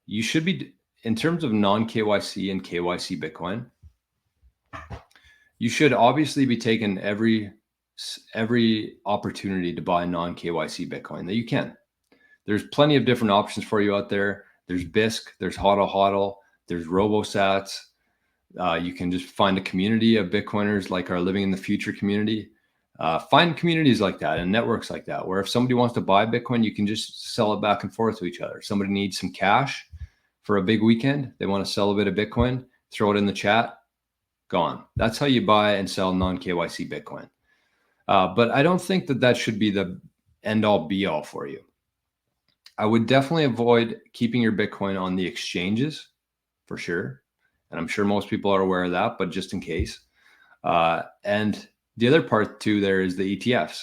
you should be, in terms of non-KYC and KYC Bitcoin, you should obviously be taking every opportunity to buy non-KYC Bitcoin that you can. There's plenty of different options for you out there. There's BISC, there's HODL HODL, there's RoboSats. You can just find a community of Bitcoiners like our Living in the Future community. Find communities like that and networks like that, where if somebody wants to buy Bitcoin, you can just sell it back and forth to each other. Somebody needs some cash for a big weekend. They want to sell a bit of Bitcoin, throw it in the chat, gone. That's how you buy and sell non-KYC Bitcoin. But I don't think that should be the end all be all for you. I would definitely avoid keeping your Bitcoin on the exchanges for sure. And I'm sure most people are aware of that, but just in case. And the other part too there is the ETFs.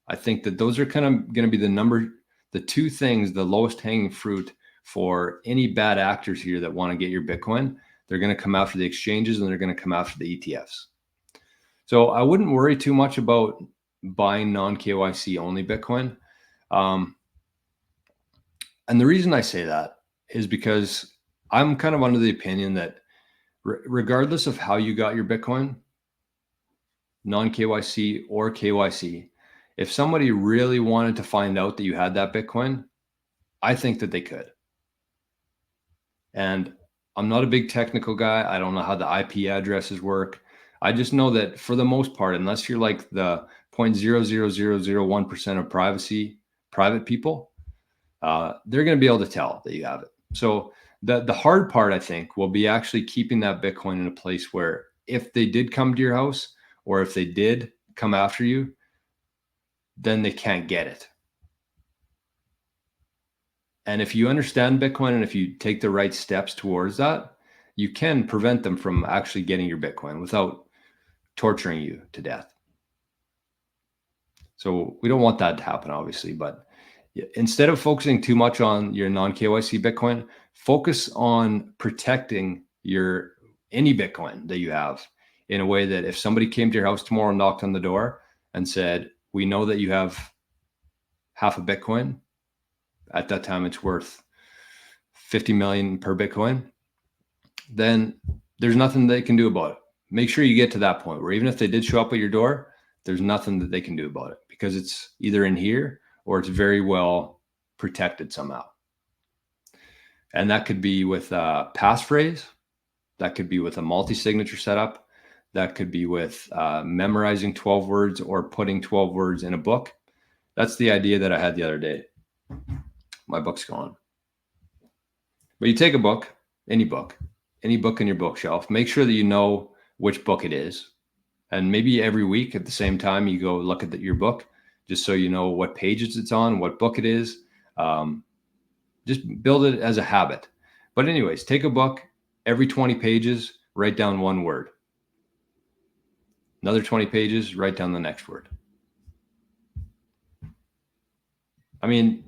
I think that those are kind of going to be the two things, the lowest hanging fruit for any bad actors here that want to get your Bitcoin. They're going to come after the exchanges and they're going to come after the ETFs. So I wouldn't worry too much about buying non-KYC only Bitcoin. And the reason I say that is because I'm kind of under the opinion that regardless of how you got your Bitcoin, non-KYC or KYC, if somebody really wanted to find out that you had that Bitcoin, I think that they could. And I'm not a big technical guy. I don't know how the IP addresses work. I just know that for the most part, unless you're like the 0.00001% of private people, they're going to be able to tell that you have it. So the hard part, I think, will be actually keeping that Bitcoin in a place where if they did come to your house or if they did come after you, then they can't get it. And if you understand Bitcoin and if you take the right steps towards that, you can prevent them from actually getting your Bitcoin without torturing you to death. So we don't want that to happen, obviously, but instead of focusing too much on your non-KYC Bitcoin, focus on protecting any Bitcoin that you have in a way that if somebody came to your house tomorrow and knocked on the door and said, we know that you have half a Bitcoin, at that time it's worth 50 million per Bitcoin, then there's nothing they can do about it. Make sure you get to that point where even if they did show up at your door, there's nothing that they can do about it because it's either in here or it's very well protected somehow. And that could be with a passphrase. That could be with a multi-signature setup. That could be with memorizing 12 words or putting 12 words in a book. That's the idea that I had the other day. My book's gone. But you take a book, any book in your bookshelf, make sure that you know which book it is. And maybe every week at the same time, you go look at your book, just so you know what pages it's on, what book it is. Just build it as a habit. But anyways, take a book, every 20 pages, write down one word. Another 20 pages, write down the next word. I mean,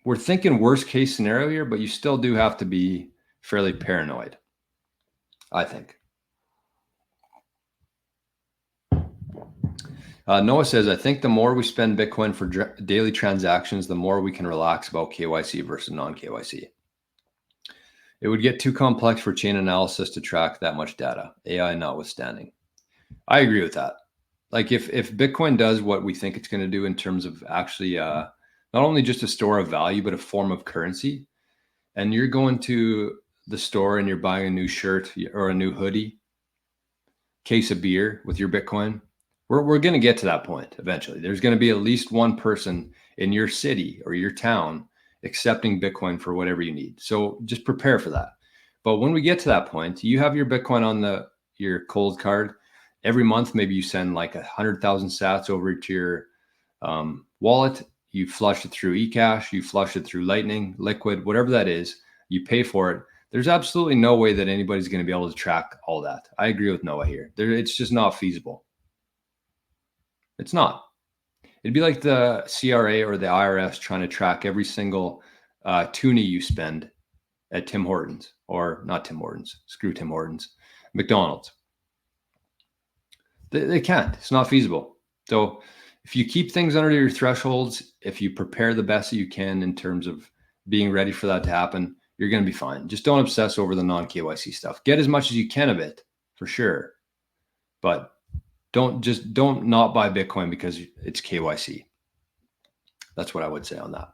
we're thinking worst case scenario here, but you still do have to be fairly paranoid, I think. Noah says, I think the more we spend Bitcoin for daily transactions, the more we can relax about KYC versus non-KYC. It would get too complex for chain analysis to track that much data, AI notwithstanding. I agree with that. Like if Bitcoin does what we think it's going to do in terms of actually not only just a store of value, but a form of currency, and you're going to the store and you're buying a new shirt or a new hoodie, case of beer with your Bitcoin, we're going to get to that point eventually. There's going to be at least one person in your city or your town accepting Bitcoin for whatever you need. So just prepare for that. But when we get to that point, you have your Bitcoin on your cold card. Every month, maybe you send like 100,000 sats over to your wallet. You flush it through eCash, you flush it through Lightning, Liquid, whatever that is, you pay for it. There's absolutely no way that anybody's going to be able to track all that. I agree with Noah here. It's just not feasible. It's not. It'd be like the CRA or the IRS trying to track every single toonie you spend at Tim Hortons, or not Tim Hortons, screw Tim Hortons, McDonald's. They can't. It's not feasible. So if you keep things under your thresholds, if you prepare the best that you can in terms of being ready for that to happen, you're going to be fine. Just don't obsess over the non-KYC stuff. Get as much as you can of it, for sure. But don't not buy Bitcoin because it's KYC. That's what I would say on that.